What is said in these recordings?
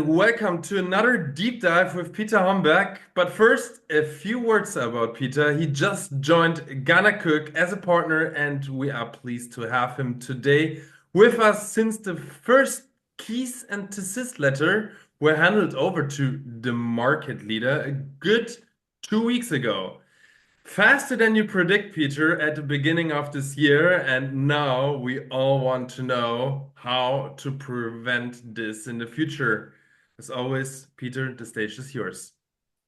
Welcome to another deep dive with Peter Homberg. But first, a few words about Peter. He just joined Ghana Cook as a partner, and we are pleased to have him today with us since the first keys and desist letter were handed over to the market leader a good 2 weeks ago. Faster than you predict, Peter, at the beginning of this year, and now we all want to know how to prevent this in the future. As always, Peter, the stage is yours.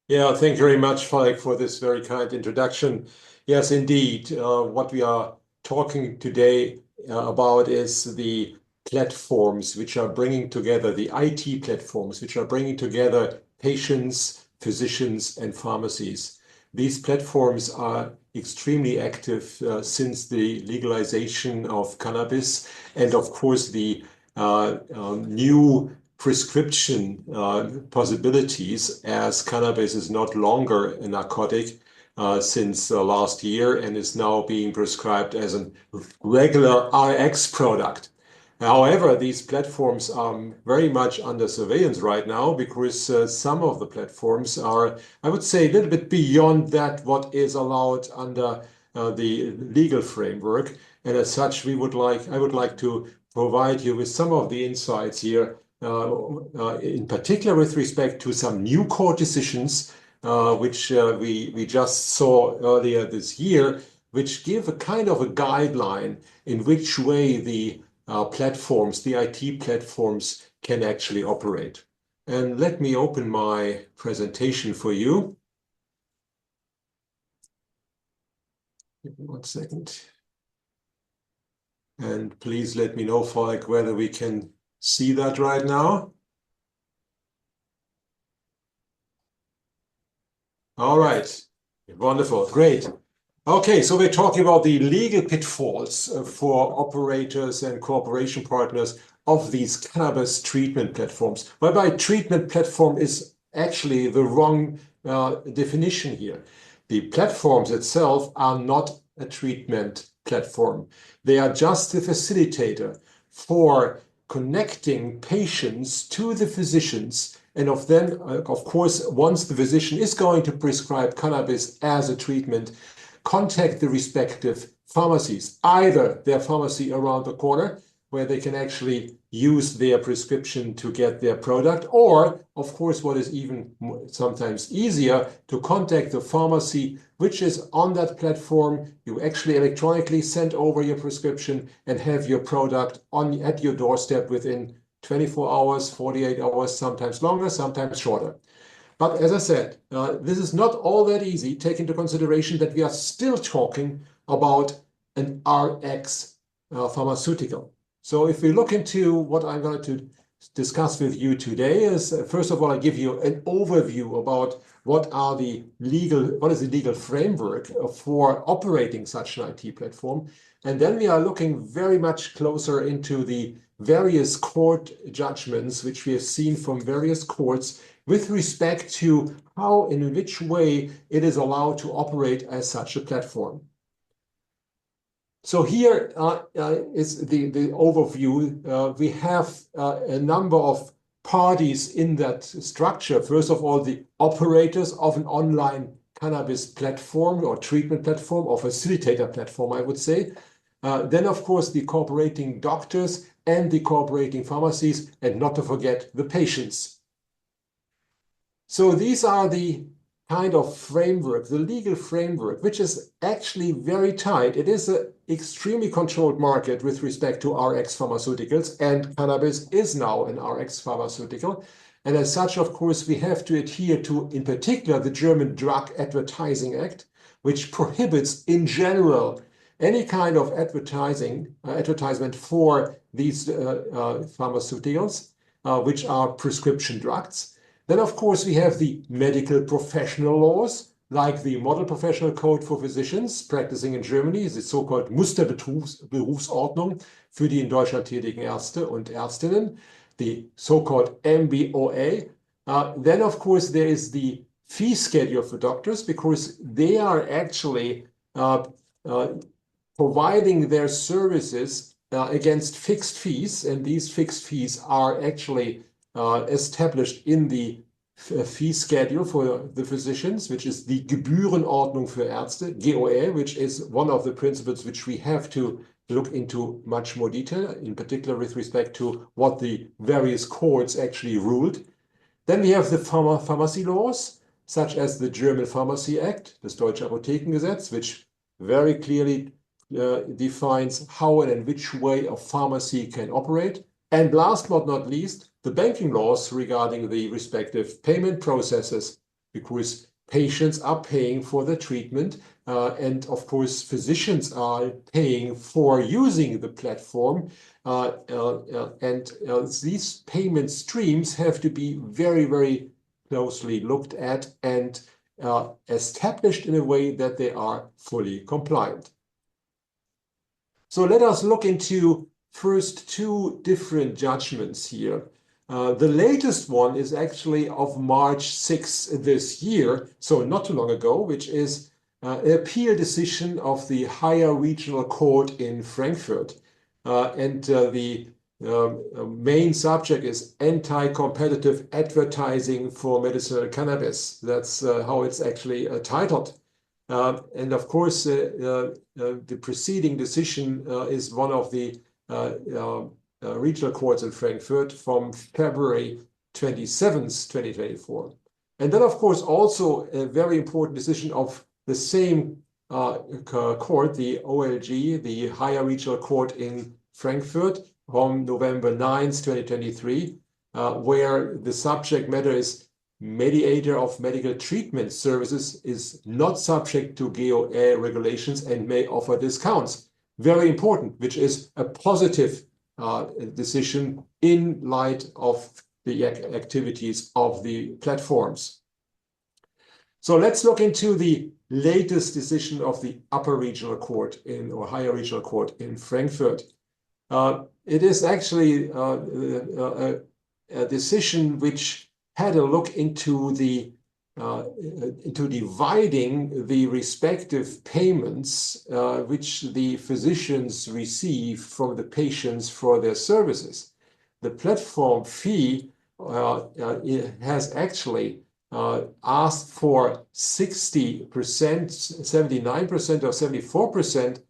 Yeah, thank you very much, Falk, for this very kind introduction. Yes, indeed. What we are talking today about is the platforms which are bringing together, the IT platforms which are bringing together patients, physicians, and pharmacies. These platforms are extremely active since the legalization of cannabis, and of course the new prescription possibilities, as cannabis is not longer a narcotic since last year and is now being prescribed as a regular RX product. However, these platforms are very much under surveillance right now because some of the platforms are, I would say, a little bit beyond that what is allowed under the legal framework. And as such, I would like to provide you with some of the insights here, in particular with respect to some new court decisions, which we just saw earlier this year, which give a kind of a guideline in which way the platforms, the IT platforms, can actually operate. And let me open my presentation for you. Give me 1 second. And please let me know, Falk, whether we can see that right now. All right. Wonderful. Great. Okay, so we're talking about the legal pitfalls for operators and cooperation partners of these cannabis treatment platforms. Whereby treatment platform is actually the wrong definition here. The platforms itself are not a treatment platform. They are just a facilitator for connecting patients to the physicians, and of course, once the physician is going to prescribe cannabis as a treatment, contact the respective pharmacies, either their pharmacy around the corner, where they can actually use their prescription to get their product, or, of course, what is even sometimes easier, to contact the pharmacy which is on that platform. You actually electronically send over your prescription and have your product at your doorstep within 24 hours, 48 hours, sometimes longer, sometimes shorter. But as I said, this is not all that easy. Take into consideration that we are still talking about an RX pharmaceutical. So if we look into what I'm going to discuss with you today is, first of all, I give you an overview about what is the legal framework for operating such an IT platform. And then we are looking very much closer into the various court judgments, which we have seen from various courts with respect to how, in which way it is allowed to operate as such a platform. So here is the overview. We have a number of parties in that structure. First of all, the operators of an online cannabis platform or treatment platform or facilitator platform, I would say. Then, of course, the cooperating doctors and the cooperating pharmacies, and not to forget the patients. So these are the kind of framework, the legal framework, which is actually very tight. It is an extremely controlled market with respect to RX pharmaceuticals, and cannabis is now an RX pharmaceutical. And as such, of course, we have to adhere to, in particular, the German Drug Advertising Act, which prohibits, in general, any kind of advertisement for these pharmaceuticals, which are prescription drugs. Then, of course, we have the medical professional laws, like the Model Professional Code for Physicians practicing in Germany, the so-called Musterberufsordnung für die in Deutschland tätigen Ärzte und Ärztinnen, the so-called MBOA. Then, of course, there is the fee schedule for doctors, because they are actually providing their services against fixed fees, and these fixed fees are actually established in the fee schedule for the physicians, which is the Gebührenordnung für Ärzte, GOE, which is one of the principles which we have to look into much more detail, in particular with respect to what the various courts actually ruled. Then we have the pharmacy laws, such as the German Pharmacy Act, das Deutsche Apothekengesetz, which very clearly defines how and in which way a pharmacy can operate. And last but not least, the banking laws regarding the respective payment processes, because patients are paying for the treatment, and of course, physicians are paying for using the platform. These payment streams have to be very, very closely looked at and established in a way that they are fully compliant. So let us look into first two different judgments here. The latest one is actually of March 6th this year, so not too long ago, which is an appeal decision of the Higher Regional Court in Frankfurt. The main subject is anti-competitive advertising for medicinal cannabis. That's how it's actually titled. And of course, the preceding decision is one of the regional courts in Frankfurt from February 27th, 2024. And then, of course, also a very important decision of the same court, the OLG, the Higher Regional Court in Frankfurt, from November 9th, 2023, where the subject matter is mediator of medical treatment services is not subject to GOE regulations and may offer discounts. Very important, which is a positive decision in light of the activities of the platforms. So let's look into the latest decision of the Upper Regional Court or Higher Regional Court in Frankfurt. It is actually a decision which had a look into dividing the respective payments which the physicians receive from the patients for their services. The platform fee has actually asked for 60%, 79% or 74%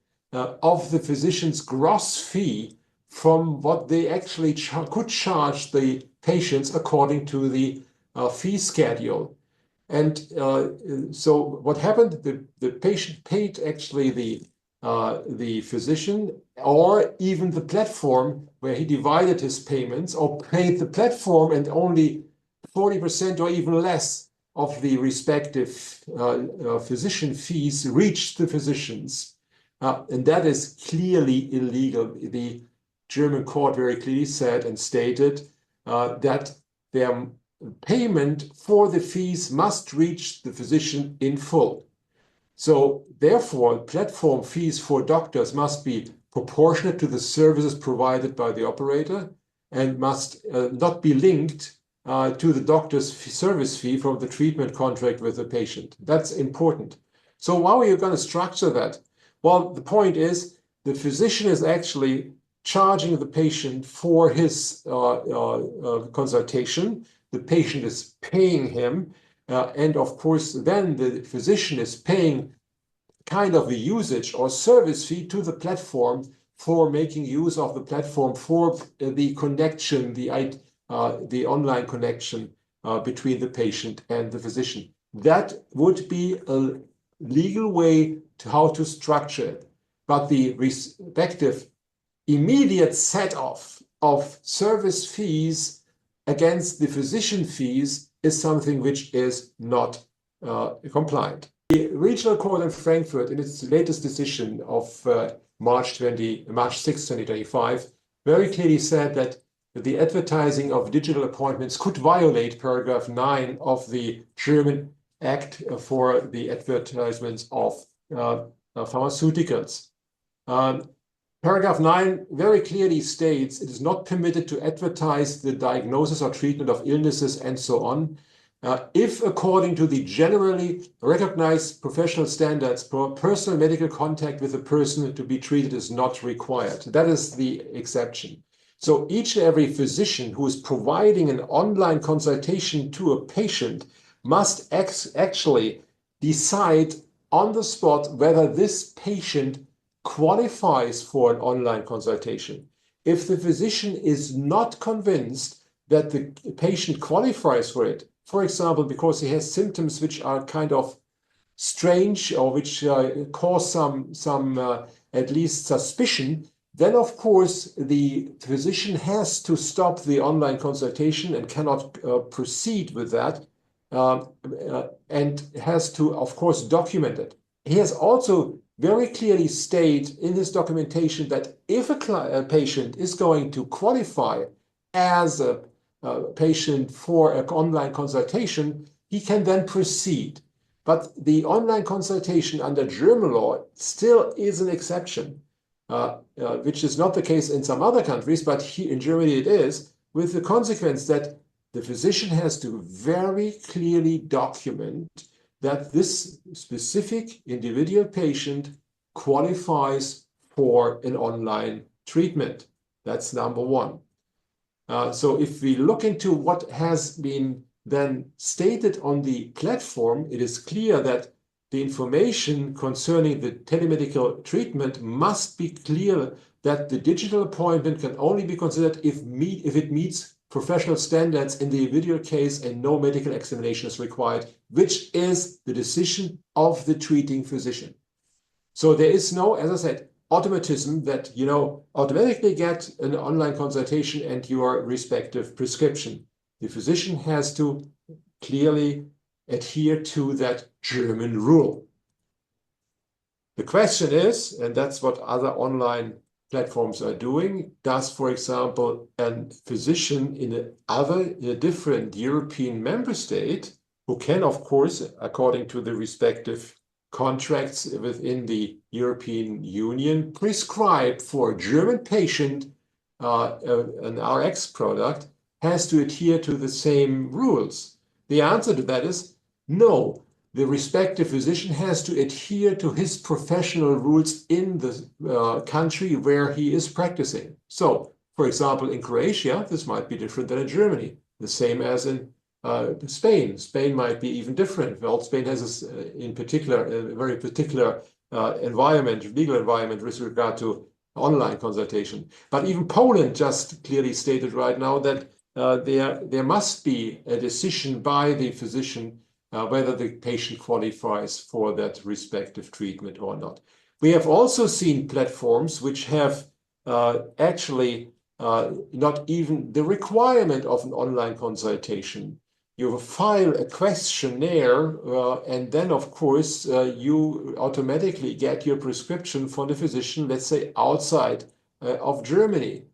of the physician's gross fee from what they actually could charge the patients according to the fee schedule. And so what happened, the patient paid actually the physician or even the platform where he divided his payments, or paid the platform and only 40% or even less of the respective physician fees reached the physicians. And that is clearly illegal. The German court very clearly said and stated that their payment for the fees must reach the physician in full. So therefore, platform fees for doctors must be proportionate to the services provided by the operator and must not be linked to the doctor's service fee from the treatment contract with the patient. That's important. So how are you going to structure that? Well, the point is the physician is actually charging the patient for his consultation. The patient is paying him. And of course, then the physician is paying kind of a usage or service fee to the platform for making use of the platform for the connection, the online connection between the patient and the physician. That would be a legal way to how to structure it. But the respective immediate set-off of service fees against the physician fees is something which is not compliant. The Regional Court in Frankfurt, in its latest decision of March 6, 2025, very clearly said that the advertising of digital appointments could violate paragraph 9 of the German Act for the advertisements of pharmaceuticals. Paragraph 9 very clearly states it is not permitted to advertise the diagnosis or treatment of illnesses and so on, if according to the generally recognized professional standards, personal medical contact with the person to be treated is not required. That is the exception. So each and every physician who is providing an online consultation to a patient must actually decide on the spot whether this patient qualifies for an online consultation. If the physician is not convinced that the patient qualifies for it, for example, because he has symptoms which are kind of strange or which cause some at least suspicion, then of course the physician has to stop the online consultation and cannot proceed with that, and has to, of course, document it. He has also very clearly stated in his documentation that if a patient is going to qualify as a patient for an online consultation, he can then proceed. But the online consultation under German law still is an exception, which is not the case in some other countries, but here in Germany it is, with the consequence that the physician has to very clearly document that this specific individual patient qualifies for an online treatment. That's number one. So if we look into what has been then stated on the platform, it is clear that the information concerning the telemedical treatment must be clear that the digital appointment can only be considered if it meets professional standards in the individual case and no medical examination is required, which is the decision of the treating physician. So there is no, as I said, automatism that, you know, automatically get an online consultation and your respective prescription. The physician has to clearly adhere to that German rule. The question is, and that's what other online platforms are doing, does, for example, a physician in a different European member state, who can, of course, according to the respective contracts within the European Union, prescribe for a German patient an RX product, has to adhere to the same rules? The answer to that is no. The respective physician has to adhere to his professional rules in the country where he is practicing. So, for example, in Croatia, this might be different than in Germany, the same as in Spain. Spain might be even different. Well, Spain has, in particular, a very particular environment, legal environment with regard to online consultation. But even Poland just clearly stated right now that there must be a decision by the physician whether the patient qualifies for that respective treatment or not. We have also seen platforms which have actually not even the requirement of an online consultation. You file a questionnaire and then, of course, you automatically get your prescription from the physician, let's say, outside of Germany.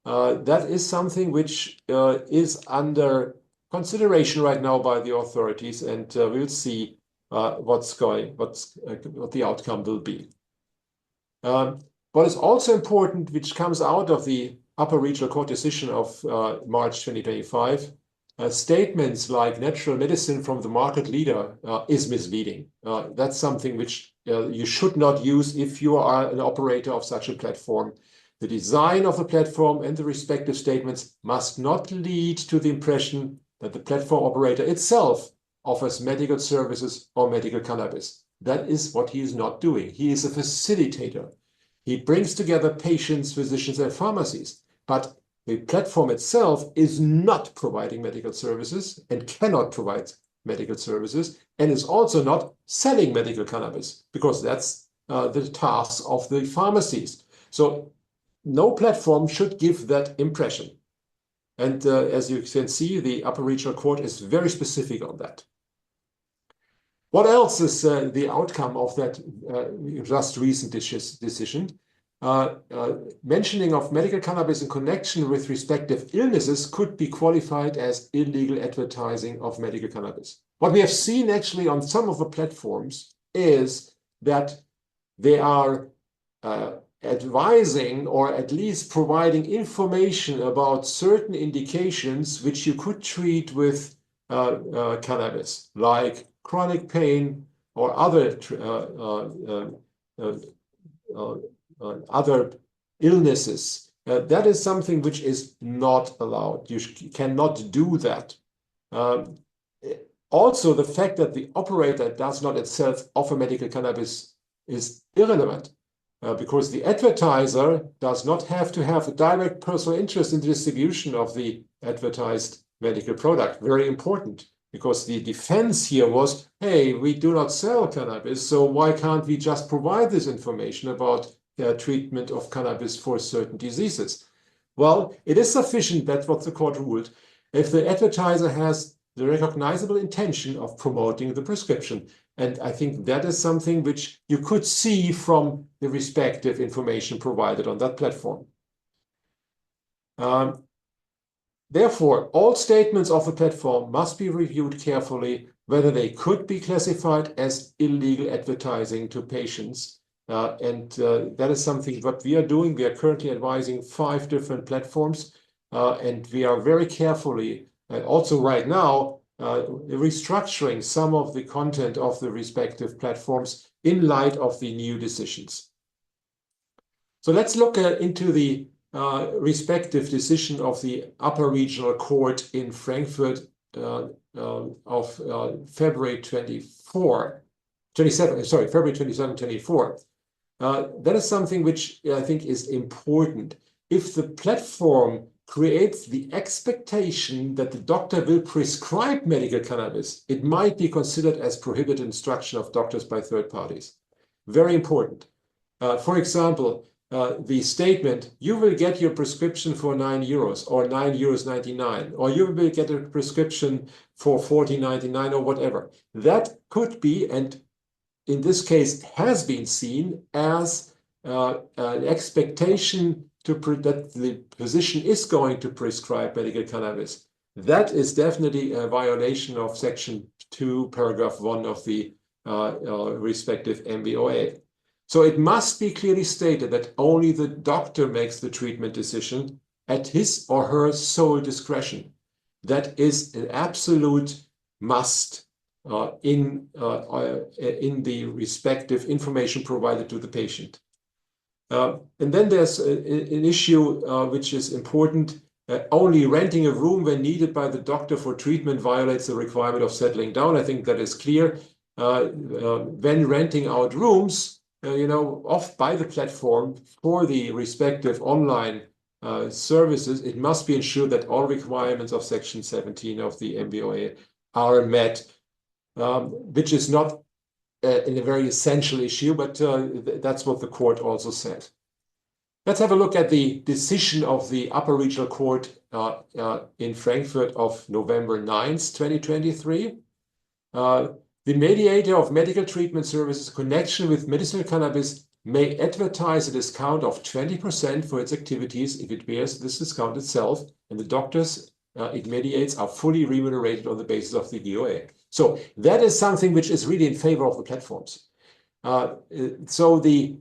That is something which is under consideration right now by the authorities, and we'll see what the outcome will be. What is also important, which comes out of the Upper Regional Court decision of March 2025, statements like natural medicine from the market leader is misleading. That's something which you should not use if you are an operator of such a platform. The design of the platform and the respective statements must not lead to the impression that the platform operator itself offers medical services or medical cannabis. That is what he is not doing. He is a facilitator. He brings together patients, physicians, and pharmacies. But the platform itself is not providing medical services and cannot provide medical services, and is also not selling medical cannabis, because that's the task of the pharmacies. So no platform should give that impression. And as you can see, the Upper Regional Court is very specific on that. What else is the outcome of that just recent decision? Mentioning of medical cannabis in connection with respective illnesses could be qualified as illegal advertising of medical cannabis. What we have seen actually on some of the platforms is that they are advising or at least providing information about certain indications which you could treat with cannabis, like chronic pain or other illnesses. That is something which is not allowed. You cannot do that. Also, the fact that the operator does not itself offer medical cannabis is irrelevant, because the advertiser does not have to have a direct personal interest in the distribution of the advertised medical product. Very important, because the defense here was, hey, we do not sell cannabis, so why can't we just provide this information about treatment of cannabis for certain diseases? Well, it is sufficient, that's what the court ruled, if the advertiser has the recognizable intention of promoting the prescription. And I think that is something which you could see from the respective information provided on that platform. Therefore, all statements of the platform must be reviewed carefully, whether they could be classified as illegal advertising to patients. That is something what we are doing. We are currently advising 5 different platforms, and we are very carefully, also right now, restructuring some of the content of the respective platforms in light of the new decisions. So let's look into the respective decision of the Upper Regional Court in Frankfurt of February 27, 24. That is something which I think is important. If the platform creates the expectation that the doctor will prescribe medical cannabis, it might be considered as prohibited instruction of doctors by third parties. Very important. For example, the statement, you will get your prescription for €9 or €9.99, or you will get a prescription for $14.99 or whatever. That could be, and in this case has been seen as an expectation that the physician is going to prescribe medical cannabis. That is definitely a violation of Section 2, Paragraph 1 of the respective MBOA. So it must be clearly stated that only the doctor makes the treatment decision at his or her sole discretion. That is an absolute must in the respective information provided to the patient. And then there's an issue which is important. Only renting a room when needed by the doctor for treatment violates the requirement of settling down. I think that is clear. When renting out rooms, off by the platform for the respective online services, it must be ensured that all requirements of Section 17 of the MBOA are met, which is not in a very essential issue, but that's what the court also said. Let's have a look at the decision of the Upper Regional Court in Frankfurt of November 9th, 2023. The mediator of medical treatment services in connection with medicinal cannabis may advertise a discount of 20% for its activities if it bears this discount itself, and the doctors it mediates are fully remunerated on the basis of the DOA. So that is something which is really in favor of the platforms. So the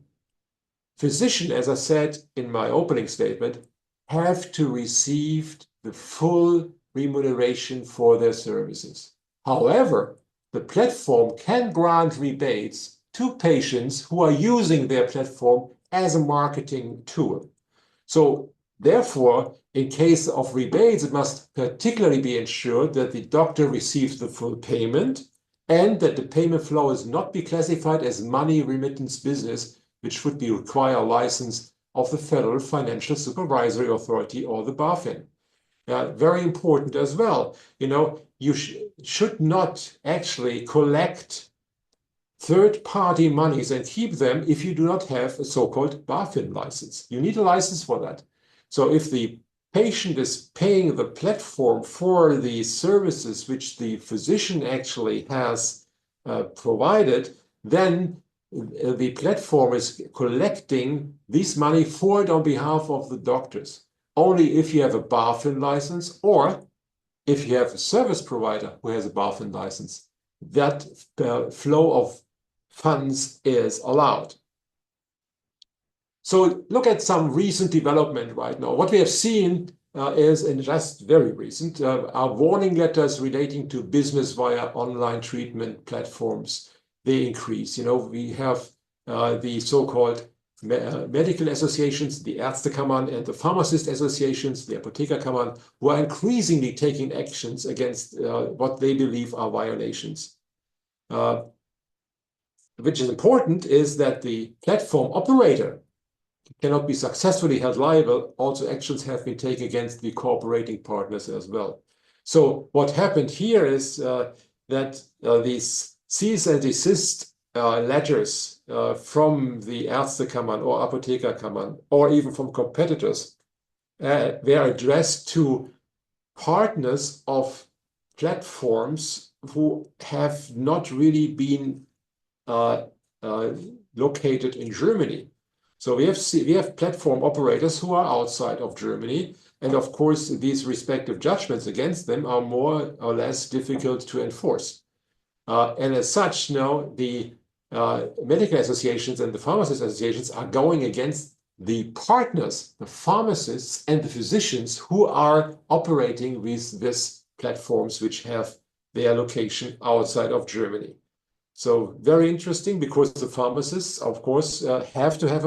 physician, as I said in my opening statement, have to receive the full remuneration for their services. However, the platform can grant rebates to patients who are using their platform as a marketing tool. So therefore, in case of rebates, it must particularly be ensured that the doctor receives the full payment and that the payment flow is not be classified as money remittance business, which would be require a license of the Federal Financial Supervisory Authority or the BaFin. Very important as well. You should not actually collect third-party monies and keep them if you do not have a so-called BaFin license. You need a license for that. So if the patient is paying the platform for the services which the physician actually has provided, then the platform is collecting this money for it on behalf of the doctors. Only if you have a BaFin license or if you have a service provider who has a BaFin license, that flow of funds is allowed. So look at some recent development right now. What we have seen is, and just very recent, are warning letters relating to business via online treatment platforms. They increase. We have the so-called medical associations, the Ärztekammern and the pharmacist associations, the Apothekerkammern, who are increasingly taking actions against what they believe are violations. Which is important is that the platform operator cannot be successfully held liable. Also, actions have been taken against the cooperating partners as well. So what happened here is that these cease and desist letters from the Ärztekammern or Apothekerkammern, or even from competitors, were addressed to partners of platforms who have not really been located in Germany. So we have platform operators who are outside of Germany, and of course these respective judgments against them are more or less difficult to enforce. And as such, now the medical associations and the pharmacist associations are going against the partners, the pharmacists and the physicians who are operating with these platforms which have their location outside of Germany. So very interesting, because the pharmacists, of course, have to have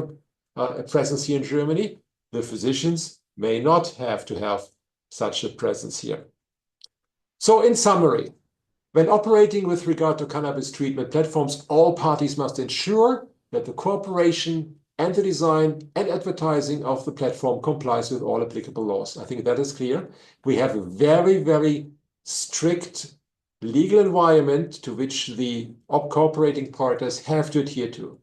a presence here in Germany. The physicians may not have to have such a presence here. So in summary, when operating with regard to cannabis treatment platforms, all parties must ensure that the cooperation and the design and advertising of the platform complies with all applicable laws. I think that is clear. We have a very, very strict legal environment to which the cooperating partners have to adhere to.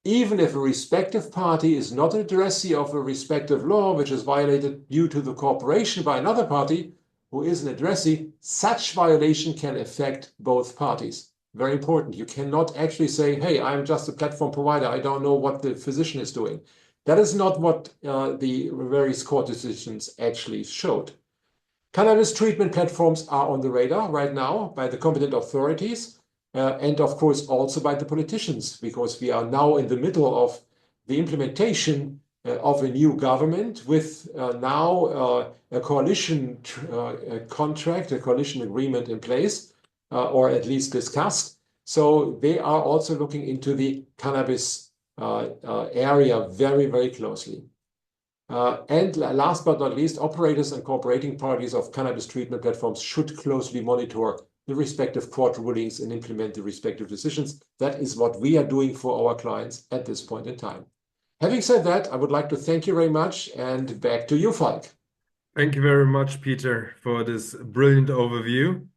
Even if a respective party is not an addressee of a respective law which is violated due to the cooperation by another party who is an addressee, such violation can affect both parties. Very important. You cannot actually say, hey, I'm just a platform provider, I don't know what the physician is doing. That is not what the various court decisions actually showed. Cannabis treatment platforms are on the radar right now by the competent authorities, and of course also by the politicians, because we are now in the middle of the implementation of a new government with now a coalition contract, a coalition agreement in place, or at least discussed. So they are also looking into the cannabis area very, very closely. And last but not least, operators and cooperating parties of cannabis treatment platforms should closely monitor the respective court rulings and implement the respective decisions. That is what we are doing for our clients at this point in time. Having said that, I would like to thank you very much, and back to you, Falk. Thank you very much, Peter, for this brilliant overview.